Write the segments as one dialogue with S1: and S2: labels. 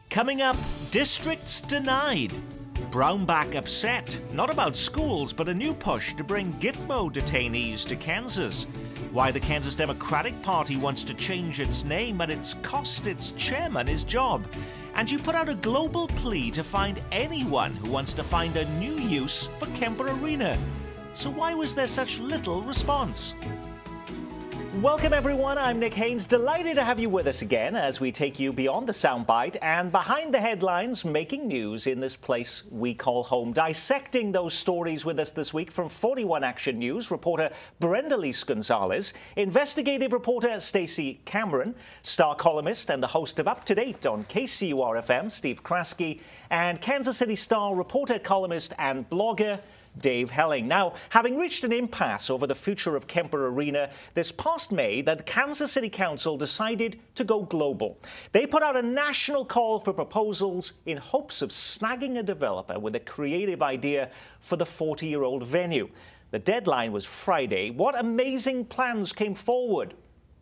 S1: Coming up, districts denied. Brownback upset, not about schools, but a new push to bring Gitmo detainees to Kansas. Why the Kansas Democratic Party wants to change its name, and it's cost its chairman his job. And you put out a global plea to find anyone who wants to find a new use for Kemper Arena. So why was there such little response? Welcome everyone, I'm Nick Haynes. Delighted to have you with us again as we take you beyond the soundbite and behind the headlines, making news in this place we call home. Dissecting those stories with us this week from 41 Action News, reporter Brenda Lee Gonzalez, investigative reporter Stacey Cameron, star columnist and the host of Up to Date on KCUR-FM, Steve Kraske, and Kansas City Star reporter, columnist and blogger Dave Helling. Now, having reached an impasse over the future of Kemper Arena, this past May, the Kansas City Council decided to go global. They put out a national call for proposals in hopes of snagging a developer with a creative idea for the 40-year-old venue. The deadline was Friday. What amazing plans came forward?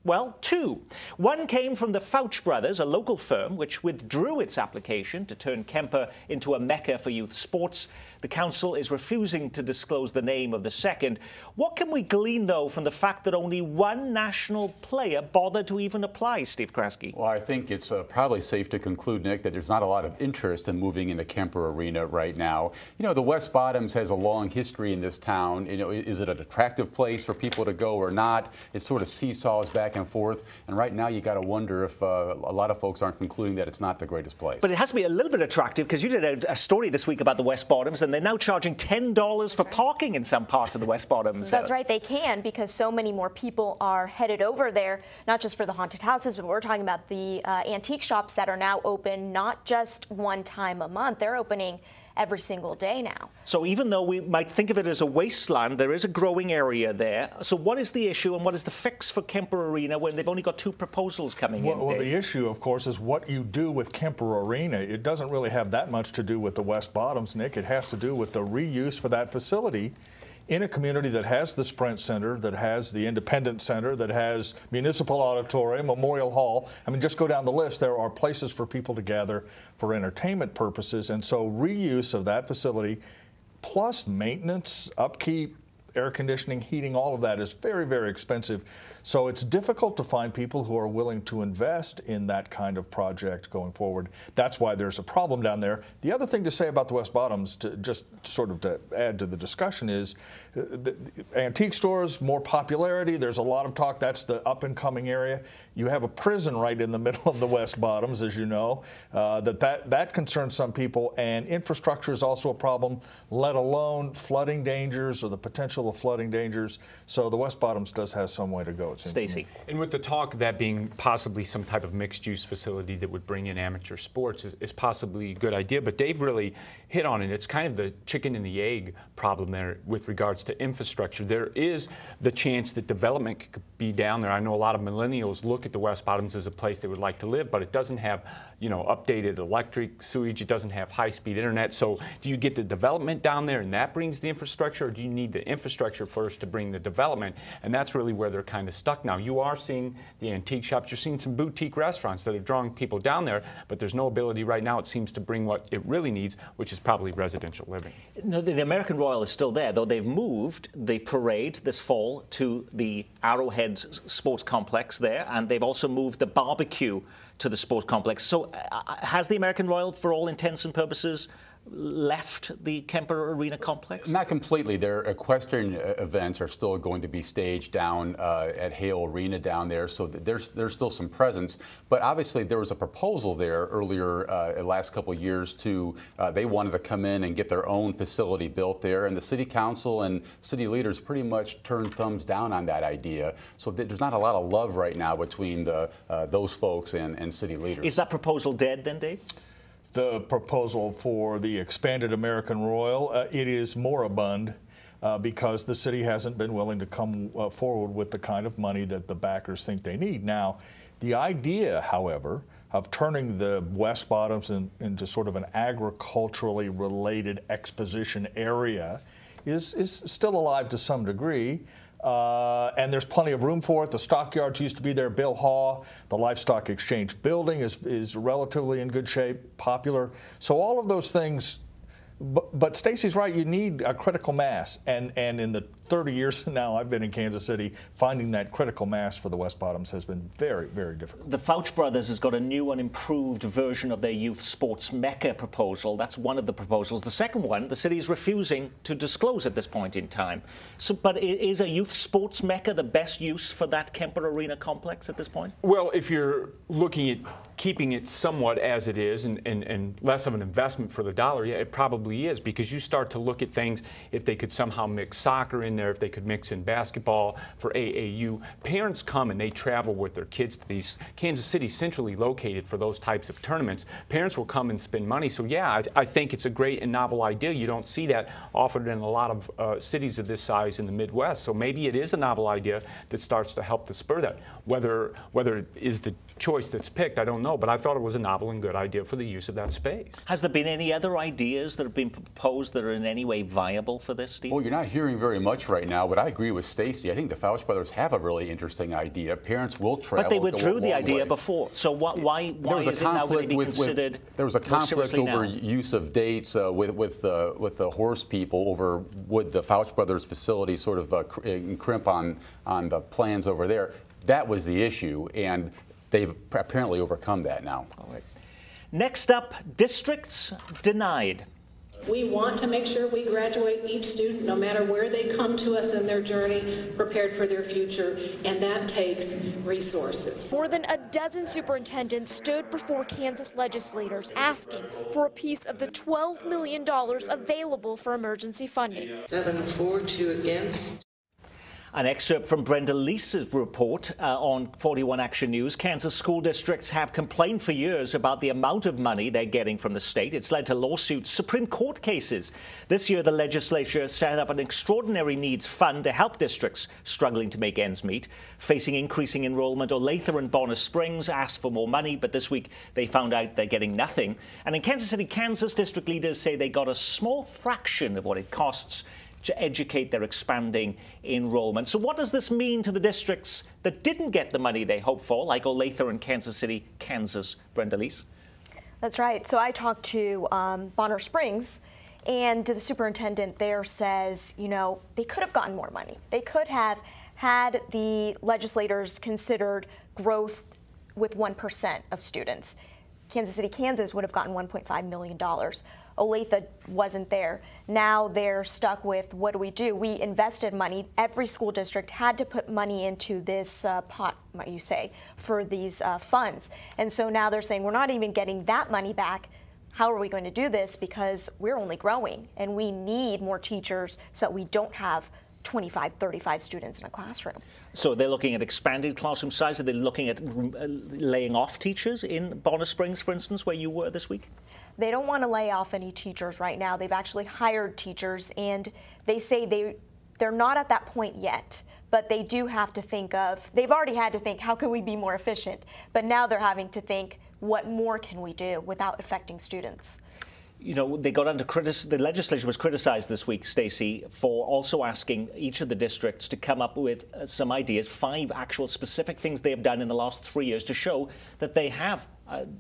S1: Well, two. One came from the Fouch Brothers, a local firm which withdrew its application to turn Kemper into a mecca for youth sports. The council is refusing to disclose the name of the second. What can we glean, though, from the fact that only one national player bothered to even apply, Steve Kraske? Well,
S2: I think it's probably safe to conclude, Nick, that there's not a lot of interest in moving into Kemper Arena right now. You know, the West Bottoms has a long history in this town. You know, is it an attractive place for people to go or not? It sort of seesaws back and forth. And right now, you got to wonder if a lot of folks aren't concluding that it's not the greatest place.
S1: But it has to be a little bit attractive, because you did a story this week about the West Bottoms, and they're now charging $10 for parking in some parts of the West Bottoms.
S3: That's right, they can, because so many more people are headed over there, not just for the haunted houses, but we're talking about the antique shops that are now open not just one time a month. They're opening every single day now.
S1: So even though we might think of it as a wasteland, there is a growing area there. So what is the issue and what is the fix for Kemper Arena when they've only got two proposals coming in?
S4: Well, the issue, of course, is what you do with Kemper Arena. It doesn't really have that much to do with the West Bottoms, Nick. It has to do with the reuse for that facility in a community that has the Sprint Center, that has the Independence Center, that has Municipal Auditorium, Memorial Hall. I mean, just go down the list. There are places for people to gather for entertainment purposes. And so reuse of that facility, plus maintenance, upkeep, air conditioning, heating, all of that is very, very expensive. So it's difficult to find people who are willing to invest in that kind of project going forward. That's why there's a problem down there. The other thing to say about the West Bottoms, to just sort of to add to the discussion, is the antique stores, more popularity. There's a lot of talk. That's the up-and-coming area. You have a prison right in the middle of the West Bottoms, as you know. That concerns some people, and infrastructure is also a problem, let alone flooding dangers or the potential of flooding dangers. So the West Bottoms does have some way to go.
S1: Stacey.
S5: And with the talk of that being possibly some type of mixed-use facility that would bring in amateur sports is possibly a good idea, but Dave really hit on it. It's kind of the chicken and the egg problem there with regards to infrastructure. There is the chance that development could be down there. I know a lot of millennials look at the West Bottoms as a place they would like to live, but it doesn't have, you know, updated electric, sewage. It doesn't have high-speed internet. So do you get the development down there and that brings the infrastructure, or do you need the infrastructure first to bring the development? And that's really where they're kind of stuck now. You are seeing the antique shops. You're seeing some boutique restaurants that are drawing people down there, but there's no ability right now, it seems, to bring what it really needs, which is probably residential living.
S1: No, the American Royal is still there, though they've moved the parade this fall to the Arrowhead Sports Complex there, and they've also moved the barbecue to the sports complex. So has the American Royal, for all intents and purposes, left the Kemper Arena complex?
S2: Not completely. Their equestrian events are still going to be staged down at Hale Arena down there, so there's still some presence. But obviously there was a proposal there earlier last couple of years to, they wanted to come in and get their own facility built there, and the city council and city leaders pretty much turned thumbs down on that idea. So there's not a lot of love right now between those folks and city leaders.
S1: Is that proposal dead then, Dave?
S4: The proposal for the expanded American Royal, it is moribund because the city hasn't been willing to come forward with the kind of money that the backers think they need. Now, the idea, however, of turning the West Bottoms into sort of an agriculturally related exposition area is still alive to some degree. And there's plenty of room for it. The stockyards used to be there. Bill Haw, the Livestock Exchange building is relatively in good shape, popular. So all of those things. But Stacy's right, you need a critical mass. And in the 30 years now I've been in Kansas City, finding that critical mass for the West Bottoms has been very, very difficult.
S1: The Fouch brothers has got a new and improved version of their youth sports mecca proposal. That's one of the proposals. The second one, the city is refusing to disclose at this point in time. But is a youth sports mecca the best use for that Kemper Arena complex at this point?
S5: Well, if you're looking at keeping it somewhat as it is and less of an investment for the dollar, yeah, it probably is, because you start to look at things, if they could somehow mix soccer in there, if they could mix in basketball for AAU. Parents come and they travel with their kids to these. Kansas City centrally located for those types of tournaments. Parents will come and spend money. So yeah, I think it's a great and novel idea. You don't see that offered in a lot of cities of this size in the Midwest. So maybe it is a novel idea that starts to help to spur that. Whether it is the choice that's picked, I don't know, but I thought it was a novel and good idea for the use of that space.
S1: Has there been any other ideas that have been proposed that are in any way viable for this, Steve?
S2: Well, you're not hearing very much right now, but I agree with Stacy. I think the Fouch brothers have a really interesting idea. Parents will travel.
S1: But they withdrew the idea before, so why is it now going to be considered?
S2: There was a conflict over use of dates with the horse people over would the Fouch brothers facility sort of crimp on the plans over there. That was the issue, and they've apparently overcome that now.
S1: All right. Next up, districts denied.
S6: We want to make sure we graduate each student, no matter where they come to us in their journey, prepared for their future, and that takes resources.
S7: More than a dozen superintendents stood before Kansas legislators asking for a piece of the $12 million available for emergency funding.
S6: 7 for, 2 against.
S1: An excerpt from Brenda Lee's report on 41 Action News. Kansas school districts have complained for years about the amount of money they're getting from the state. It's led to lawsuits, Supreme Court cases. This year, the legislature set up an extraordinary needs fund to help districts struggling to make ends meet. Facing increasing enrollment, Olathe and Bonner Springs asked for more money, but this week they found out they're getting nothing. And in Kansas City, Kansas, district leaders say they got a small fraction of what it costs to educate their expanding enrollment. So what does this mean to the districts that didn't get the money they hoped for, like Olathe and Kansas City, Kansas? Brenda Lee?
S3: That's right. So I talked to Bonner Springs, and the superintendent there says, you know, they could have gotten more money. They could have had the legislators considered growth with 1% of students. Kansas City, Kansas would have gotten $1.5 million. Olathe wasn't there. Now they're stuck with, what do we do? We invested money. Every school district had to put money into this pot, might you say, for these funds. And so now they're saying, we're not even getting that money back. How are we going to do this? Because we're only growing, and we need more teachers so that we don't have 25, 35 students in a classroom.
S1: So they're looking at expanded classroom size? Are they looking at laying off teachers in Bonner Springs, for instance, where you were this week?
S3: They don't want to lay off any teachers right now. They've actually hired teachers, and they say they're not at that point yet, but they do have to think of, they've already had to think, how can we be more efficient? But now they're having to think, what more can we do without affecting students?
S1: You know, they got under the legislature was criticized this week, Stacey, for also asking each of the districts to come up with some ideas, 5 actual specific things they have done in the last 3 years to show that they have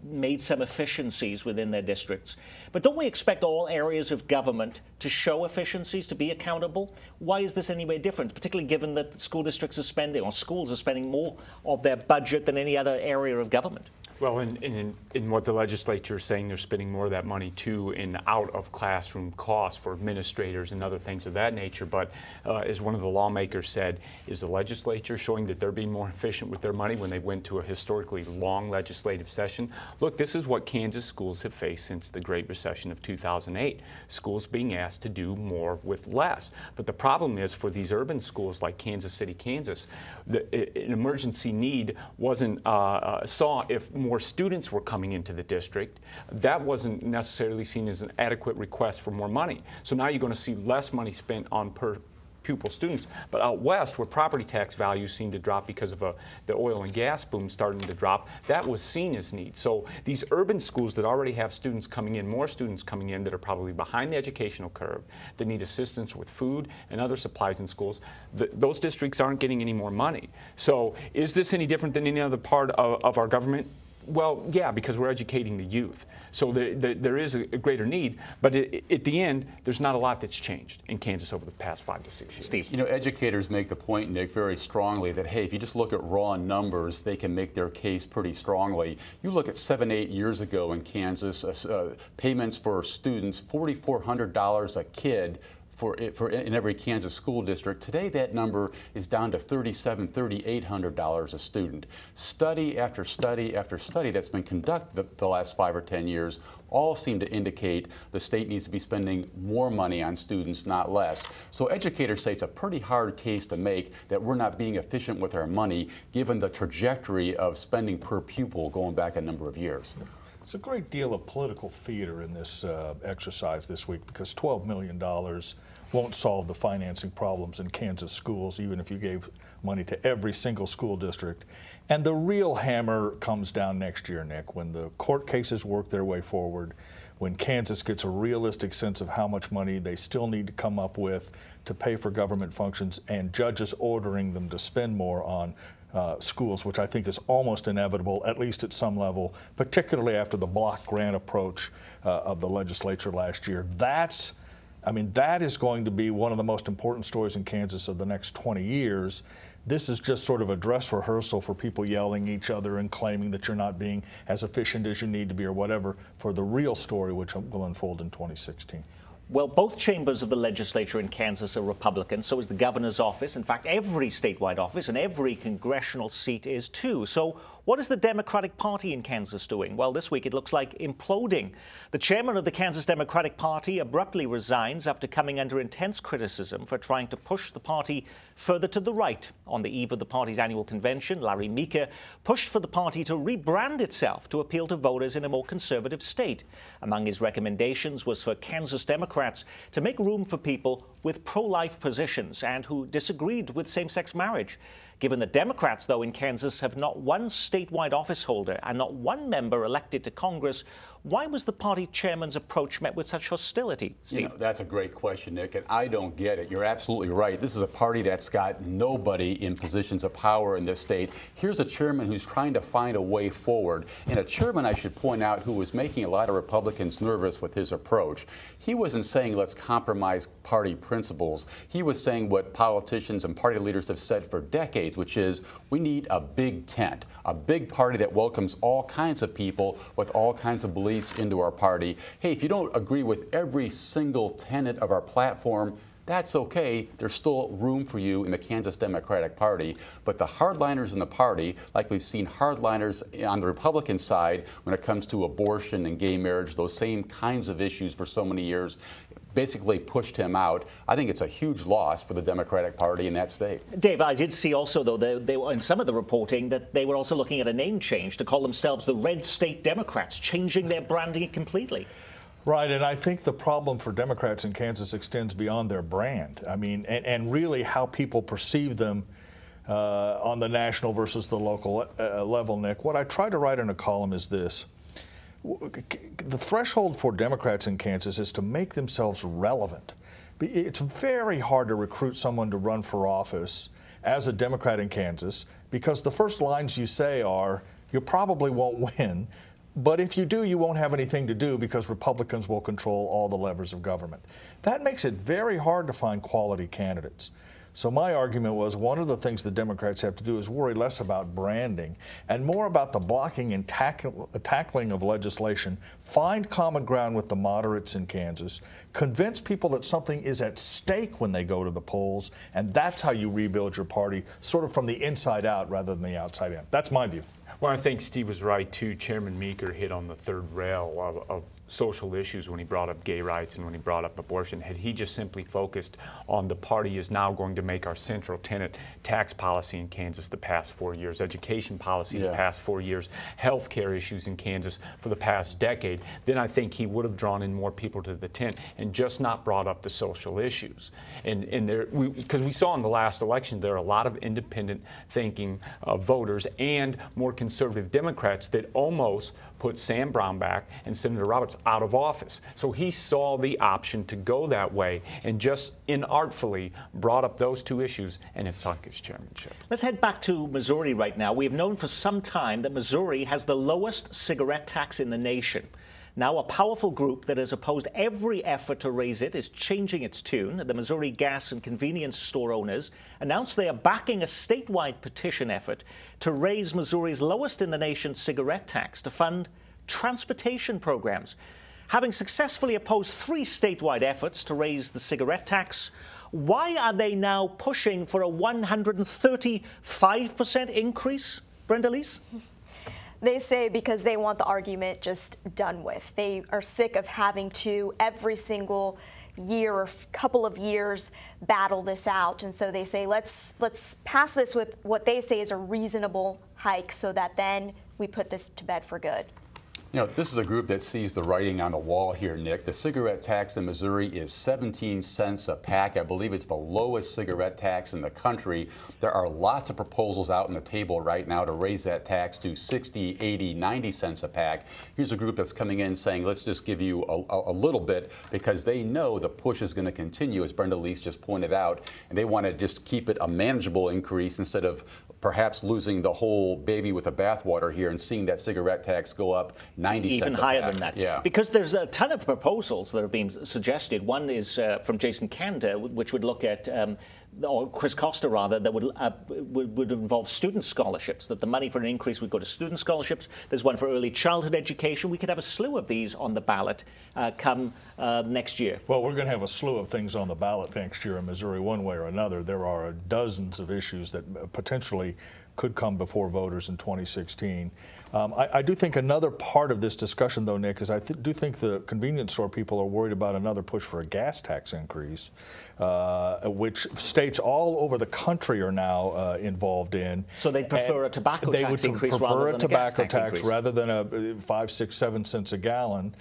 S1: made some efficiencies within their districts. But don't we expect all areas of government to show efficiencies, to be accountable? Why is this any way different, particularly given that the school districts are spending, or schools are spending more of their budget than any other area of government?
S5: Well, in what the legislature is saying, they're spending more of that money, too, in out-of-classroom costs for administrators and other things of that nature. But as one of the lawmakers said, is the legislature showing that they're being more efficient with their money when they went to a historically long legislative session? Look, this is what Kansas schools have faced since the Great Recession of 2008. Schools being asked to do more with less. But the problem is, for these urban schools like Kansas City, Kansas, an emergency need wasn't saw if more students were coming into the district. That wasn't necessarily seen as an adequate request for more money. So now you're going to see less money spent on per pupil students. But out west, where property tax values seem to drop because of the oil and gas boom starting to drop, that was seen as need. So these urban schools that already have students coming in, more students coming in that are probably behind the educational curve, that need assistance with food and other supplies in schools, those districts aren't getting any more money. So is this any different than any other part of our government? Well, yeah, because we're educating the youth. So there is a greater need, but at the end, there's not a lot that's changed in Kansas over the past 5 to 6 years.
S1: Steve.
S2: You know, educators make the point, Nick, very strongly that, hey, if you just look at raw numbers, they can make their case pretty strongly. You look at 7, 8 years ago in Kansas, payments for students, $4,400 a kid in every Kansas school district. Today that number is down to $3,700, $3,800 a student. Study after study after study that's been conducted the last 5 or 10 years all seem to indicate the state needs to be spending more money on students, not less. So educators say it's a pretty hard case to make that we're not being efficient with our money given the trajectory of spending per pupil going back a number of years.
S4: It's a great deal of political theater in this exercise this week because $12 million won't solve the financing problems in Kansas schools, even if you gave money to every single school district. And the real hammer comes down next year, Nick, when the court cases work their way forward, when Kansas gets a realistic sense of how much money they still need to come up with to pay for government functions, and judges ordering them to spend more on schools, which I think is almost inevitable, at least at some level, particularly after the block grant approach of the legislature last year. That is going to be one of the most important stories in Kansas of the next 20 years. This is just sort of a dress rehearsal for people yelling at each other and claiming that you're not being as efficient as you need to be or whatever, for the real story which will unfold in 2016.
S1: Well, both chambers of the legislature in Kansas are Republican, so is the governor's office. In fact, every statewide office and every congressional seat is too. So what is the Democratic Party in Kansas doing? Well, this week it looks like imploding. The chairman of the Kansas Democratic Party abruptly resigns after coming under intense criticism for trying to push the party further to the right. On the eve of the party's annual convention, Larry Meeker pushed for the party to rebrand itself to appeal to voters in a more conservative state. Among his recommendations was for Kansas Democrats to make room for people with pro-life positions and who disagreed with same-sex marriage. Given the Democrats, though, in Kansas have not one statewide office holder and not one member elected to Congress, why was the party chairman's approach met with such hostility, Steve?
S2: You know, that's a great question, Nick, and I don't get it. You're absolutely right. This is a party that's got nobody in positions of power in this state. Here's a chairman who's trying to find a way forward, and a chairman, I should point out, who was making a lot of Republicans nervous with his approach. He wasn't saying let's compromise party principles. He was saying what politicians and party leaders have said for decades, which is we need a big tent, a big party that welcomes all kinds of people with all kinds of beliefs into our party. Hey, if you don't agree with every single tenet of our platform, that's okay. There's still room for you in the Kansas Democratic Party. But the hardliners in the party, like we've seen hardliners on the Republican side when it comes to abortion and gay marriage, those same kinds of issues for so many years, basically pushed him out. I think it's a huge loss for the Democratic Party in that state. Dave,
S1: I did see also, though, they were in some of the reporting that they were also looking at a name change to call themselves the Red State Democrats, changing their branding completely.
S4: Right, and I think the problem for Democrats in Kansas extends beyond their brand. I mean, and really how people perceive them on the national versus the local level, Nick. What I try to write in a column is this. The threshold for Democrats in Kansas is to make themselves relevant. It's very hard to recruit someone to run for office as a Democrat in Kansas because the first lines you say are, you probably won't win, but if you do, you won't have anything to do because Republicans will control all the levers of government. That makes it very hard to find quality candidates. So my argument was one of the things the Democrats have to do is worry less about branding and more about the blocking and tackling of legislation, find common ground with the moderates in Kansas, convince people that something is at stake when they go to the polls, and that's how you rebuild your party, sort of from the inside out rather than the outside in. That's my view.
S5: Well, I think Steve was right, too. Chairman Meeker hit on the third rail of social issues when he brought up gay rights and when he brought up abortion. Had he just simply focused on the party is now going to make our central tenet tax policy in Kansas the past 4 years, education policy the past 4 years, health care issues in Kansas for the past decade, then I think he would have drawn in more people to the tent and just not brought up the social issues. And there, because we saw in the last election, there are a lot of independent thinking voters and more conservative Democrats that almost put Sam Brownback and Senator Roberts out of office. So he saw the option to go that way and just inartfully brought up those two issues, and it sunk his chairmanship.
S1: Let's head back to Missouri right now. We have known for some time that Missouri has the lowest cigarette tax in the nation. Now, a powerful group that has opposed every effort to raise it is changing its tune. The Missouri gas and convenience store owners announced they are backing a statewide petition effort to raise Missouri's lowest in the nation cigarette tax to fund transportation programs. Having successfully opposed 3 statewide efforts to raise the cigarette tax, why are they now pushing for a 135% increase, Brenda Leese?
S3: They say because they want the argument just done with. They are sick of having to, every single year or couple of years, battle this out. And so they say, let's pass this with what they say is a reasonable hike so that then we put this to bed for good.
S2: You know, this is a group that sees the writing on the wall here, Nick. The cigarette tax in Missouri is 17 cents a pack. I believe it's the lowest cigarette tax in the country. There are lots of proposals out on the table right now to raise that tax to 60, 80, 90 cents a pack. Here's a group that's coming in saying, let's just give you a little bit, because they know the push is going to continue, as Brenda Leese just pointed out, and they want to just keep it a manageable increase instead of perhaps losing the whole baby with the bathwater here and seeing that cigarette tax go up 90 cents
S1: even higher than that.
S2: Yeah.
S1: Because there's a ton of proposals that are being suggested. One is from Jason Kander, which would look at, or Chris Costa rather, that would involve student scholarships, that the money for an increase would go to student scholarships. There's one for early childhood education. We could have a slew of these on the ballot come next year.
S4: Well, we're going to have a slew of things on the ballot next year in Missouri, one way or another. There are dozens of issues that potentially could come before voters in 2016. I do think another part of this discussion, though, Nick, is I do think the convenience store people are worried about another push for a gas tax increase, which states all over the country are now involved in.
S1: So they'd prefer a tobacco tax increase rather than a gas tax increase.
S4: Rather than a 5, 6, 7 cents a gallon.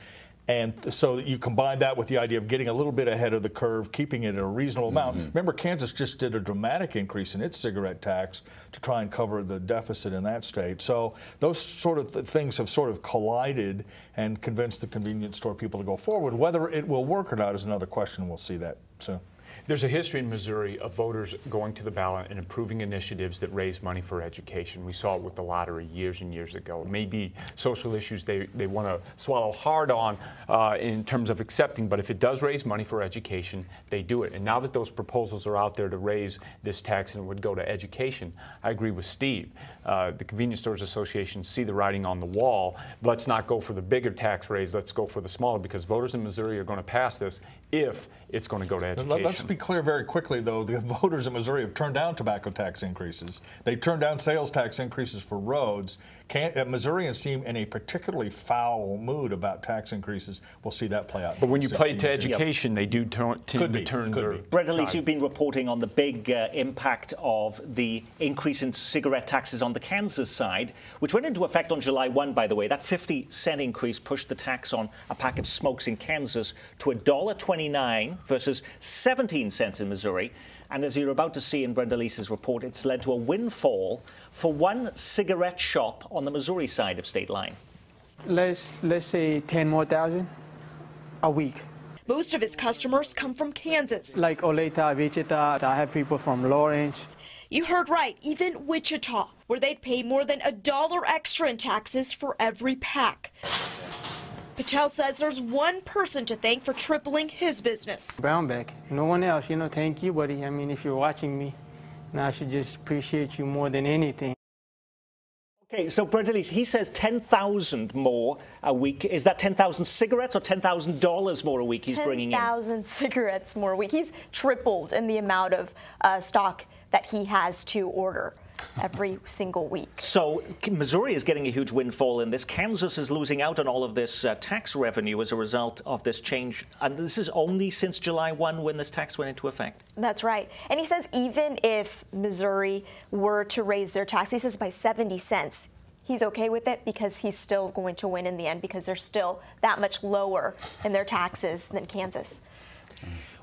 S4: And so you combine that with the idea of getting a little bit ahead of the curve, keeping it at a reasonable amount. Remember, Kansas just did a dramatic increase in its cigarette tax to try and cover the deficit in that state. So those sort of things have sort of collided and convinced the convenience store people to go forward. Whether it will work or not is another question. We'll see that soon.
S5: There's a history in Missouri of voters going to the ballot and approving initiatives that raise money for education. We saw it with the lottery years and years ago. It may be social issues they want to swallow hard on in terms of accepting, but if it does raise money for education, they do it. And now that those proposals are out there to raise this tax and it would go to education, I agree with Steve. The Convenience Stores Association see the writing on the wall. Let's not go for the bigger tax raise, let's go for the smaller, because voters in Missouri are going to pass this if it's going to go to education.
S4: Let's be clear very quickly, though. The voters in Missouri have turned down tobacco tax increases. They turned down sales tax increases for roads. Missourians seem in a particularly foul mood about tax increases. We'll see that play out.
S5: But when you play to education, they do tend to turn their...
S1: Brenda Leese, you've been reporting on the big impact of the increase in cigarette taxes on the Kansas side, which went into effect on July 1, by the way. That 50-cent increase pushed the tax on a pack of smokes in Kansas to $1.29 versus 17 cents in Missouri. And as you're about to see in Brenda Leese's report, it's led to a windfall for one cigarette shop on the Missouri side of state line.
S8: Let's say 10 more thousand a week.
S7: Most of his customers come from Kansas.
S8: Like Olathe, Wichita. I have people from Lawrence.
S7: You heard right, even Wichita, where they'd pay more than $1 extra in taxes for every pack. Patel says there's one person to thank for tripling his business.
S8: Brownback. No one else. You know, thank you, buddy. I mean, if you're watching me, now I should just appreciate you more than anything.
S1: Okay, so Brenda Leese, he says 10,000 more a week. Is that 10,000 cigarettes or $10,000 more a week he's bringing in?
S3: 10,000 cigarettes more a week. He's tripled in the amount of stock that he has to order. every single week.
S1: So Missouri is getting a huge windfall in this. Kansas is losing out on all of this tax revenue as a result of this change. And this is only since July 1 when this tax went into effect.
S3: That's right. And he says even if Missouri were to raise their tax, he says by 70 cents, he's okay with it because he's still going to win in the end because they're still that much lower in their taxes than Kansas.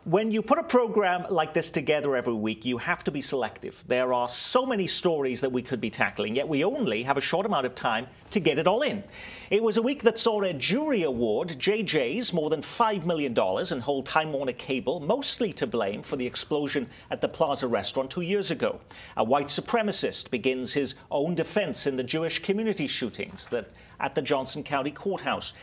S1: When you put a program like this together every week, you have to be selective. There are so many stories that we could be tackling, yet we only have a short amount of time to get it all in. It was a week that saw a jury award JJ's more than $5 million and hold Time Warner Cable mostly to blame for the explosion at the Plaza restaurant 2 years ago. A white supremacist begins his own defense in the Jewish community shootings at the Johnson County Courthouse.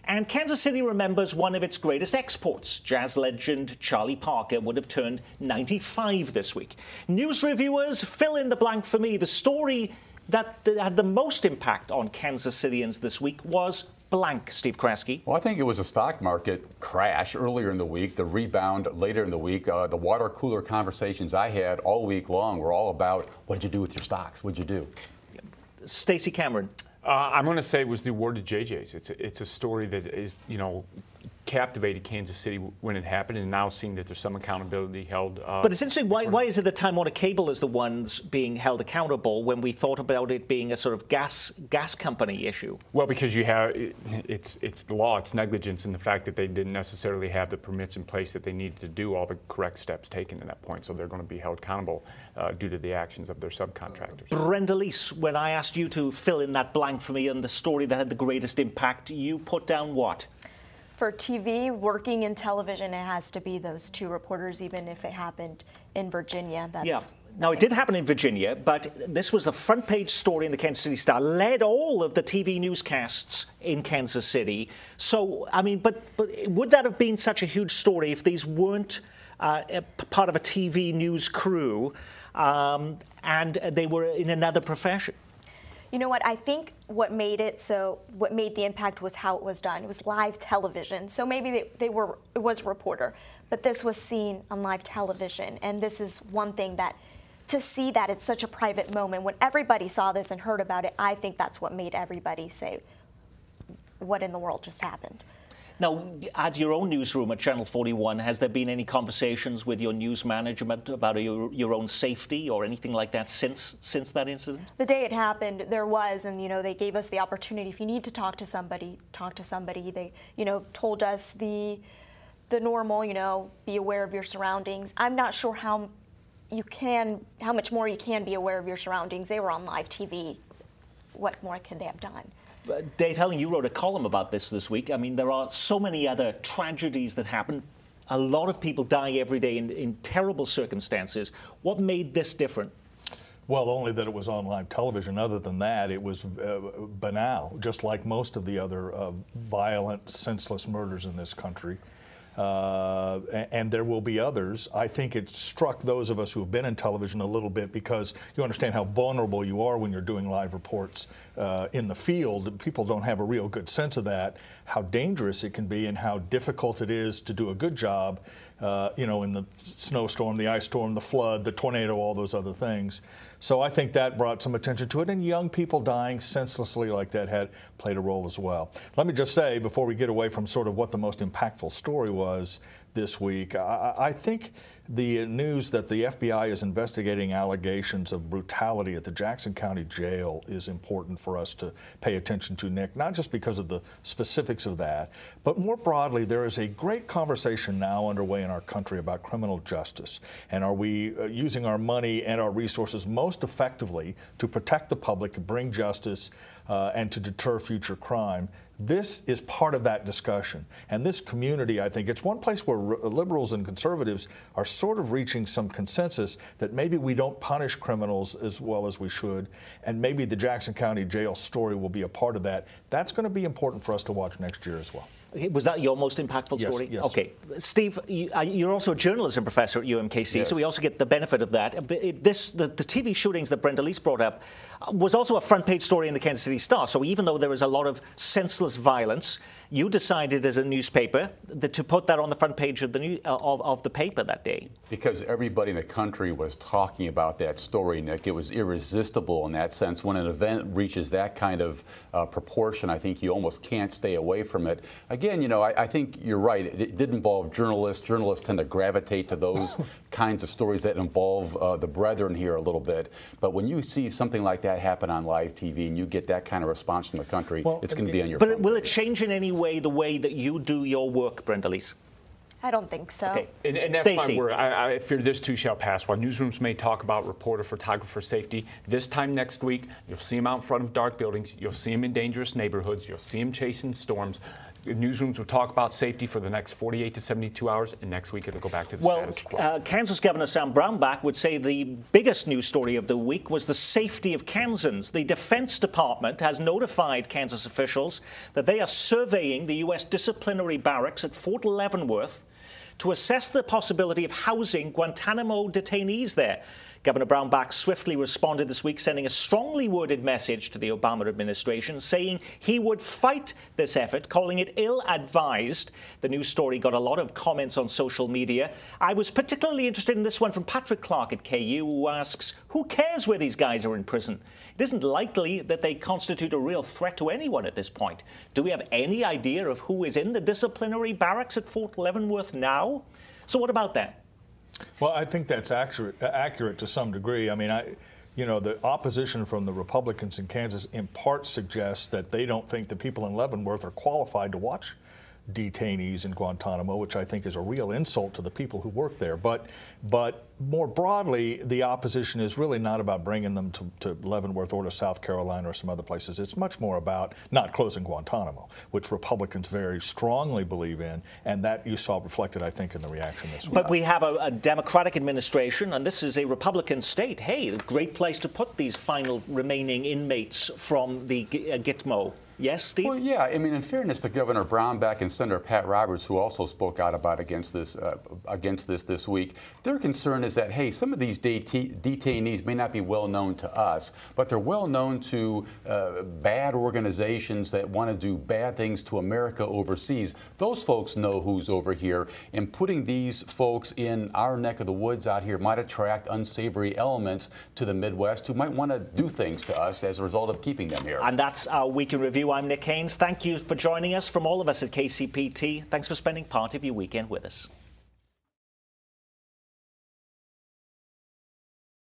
S1: And Kansas City remembers one of its greatest exports. Jazz legend Charlie Parker would have turned 95 this week. News reviewers, fill in the blank for me. The story that had the most impact on Kansas Cityans this week was blank, Steve Kraske.
S2: Well, I think it was a stock market crash earlier in the week, the rebound later in the week. The water cooler conversations I had all week long were all about, what did you do with your stocks? What did you do?
S1: Stacey Cameron.
S5: I'm going to say it was the award to JJ's. It's a story that is, captivated Kansas City when it happened, and now seeing that there's some accountability held.
S1: But it's interesting, why is it that Time Warner Cable is the ones being held accountable when we thought about it being a sort of gas company issue?
S5: Well, because you have, it's the law, it's negligence in the fact that they didn't necessarily have the permits in place that they needed to do all the correct steps taken at that point, so they're going to be held accountable due to the actions of their subcontractors.
S1: Brenda Leese, when I asked you to fill in that blank for me and the story that had the greatest impact, you put down what?
S3: For TV, working in television, it has to be those two reporters, even if it happened in Virginia.
S1: Yeah. Now, it did happen in Virginia, but this was the front page story in the Kansas City Star, led all of the TV newscasts in Kansas City. So, I mean, but would that have been such a huge story if these weren't part of a TV news crew and they were in another profession?
S3: You know what? I think what made the impact was how it was done. It was live television. So maybe it was a reporter, but this was seen on live television. And this is one thing that, to see that it's such a private moment, when everybody saw this and heard about it, I think that's what made everybody say, what in the world just happened?
S1: Now, at your own newsroom at Channel 41, has there been any conversations with your news management about your own safety or anything like that since that incident? The
S3: day it happened, there was, and they gave us the opportunity. If you need to talk to somebody, talk to somebody. They, told us the normal, be aware of your surroundings. I'm not sure how much more you can be aware of your surroundings. They were on live TV. What more could they have done?
S1: Dave Helling, you wrote a column about this week. I mean, there are so many other tragedies that happen. A lot of people die every day in terrible circumstances. What made this different?
S4: Well, only that it was on live television. Other than that, it was banal, just like most of the other violent, senseless murders in this country. And there will be others. I think it struck those of us who have been in television a little bit because you understand how vulnerable you are when you're doing live reports in the field. People don't have a real good sense of that, how dangerous it can be and how difficult it is to do a good job, in the snowstorm, the ice storm, the flood, the tornado, all those other things. So I think that brought some attention to it, and young people dying senselessly like that had played a role as well. Let me just say, before we get away from sort of what the most impactful story was this week, I think the news that the FBI is investigating allegations of brutality at the Jackson County Jail is important for us to pay attention to, Nick, not just because of the specifics of that, but more broadly, there is a great conversation now underway in our country about criminal justice. And are we using our money and our resources most effectively to protect the public, bring justice, and to deter future crime? This is part of that discussion. And this community, I think, it's one place where liberals and conservatives are sort of reaching some consensus that maybe we don't punish criminals as well as we should, and maybe the Jackson County Jail story will be a part of that. That's going to be important for us to watch next year as well.
S1: Was that your most impactful story?
S4: Yes.
S1: Okay. Steve, you're also a journalism professor at UMKC,
S2: yes.
S1: So we also get the benefit of that. The TV shootings that Brenda Leese brought up was also a front-page story in the Kansas City Star. So even though there is a lot of senseless violence, you decided as a newspaper to put that on the front page of the paper that day.
S2: Because everybody in the country was talking about that story, Nick. It was irresistible in that sense. When an event reaches that kind of proportion, I think you almost can't stay away from it. Again, you know, I think you're right. It did involve journalists. Journalists tend to gravitate to those kinds of stories that involve the brethren here a little bit. But when you see something like that happen on live TV and you get that kind of response from the country, it's going to be on your phone.
S1: But will it change in any way the way that you do your work, Brenda Leese?
S3: I don't think so.
S1: Okay.
S5: And that's
S1: Stacey.
S5: my word. I fear this too shall pass. While newsrooms may talk about reporter, photographer safety, this time next week, you'll see them out in front of dark buildings. You'll see them in dangerous neighborhoods. You'll see them chasing storms. Newsrooms will talk about safety for the next 48 to 72 hours, and next week it'll go back to the status quo.
S1: Well, Kansas Governor Sam Brownback would say the biggest news story of the week was the safety of Kansans. The Defense Department has notified Kansas officials that they are surveying the U.S. disciplinary barracks at Fort Leavenworth to assess the possibility of housing Guantanamo detainees there. Governor Brownback swiftly responded this week, sending a strongly worded message to the Obama administration, saying he would fight this effort, calling it ill-advised. The news story got a lot of comments on social media. I was particularly interested in this one from Patrick Clark at KU, who asks, who cares where these guys are in prison? It isn't likely that they constitute a real threat to anyone at this point. Do we have any idea of who is in the disciplinary barracks at Fort Leavenworth now? So what about that?
S4: Well, I think that's accurate to some degree. I mean, you know, the opposition from the Republicans in Kansas in part suggests that they don't think the people in Leavenworth are qualified to watch detainees in Guantanamo, which I think is a real insult to the people who work there. But more broadly, the opposition is really not about bringing them to Leavenworth or to South Carolina or some other places. It's much more about not closing Guantanamo, which Republicans very strongly believe in, and that you saw reflected, I think, in the reaction this week.
S1: But we have a Democratic administration, and this is a Republican state. Hey, a great place to put these final remaining inmates from the Gitmo. Yes, Steve?
S2: Well, yeah. I mean, in fairness to Governor Brownback and Senator Pat Roberts, who also spoke out about against this week, their concern is that, hey, some of these detainees may not be well known to us, but they're well known to bad organizations that want to do bad things to America overseas. Those folks know who's over here, and putting these folks in our neck of the woods out here might attract unsavory elements to the Midwest who might want to do things to us as a result of keeping them here.
S1: And that's our Week in Review. I'm Nick Haynes. Thank you for joining us. From all of us at KCPT, thanks for spending part of your weekend with us.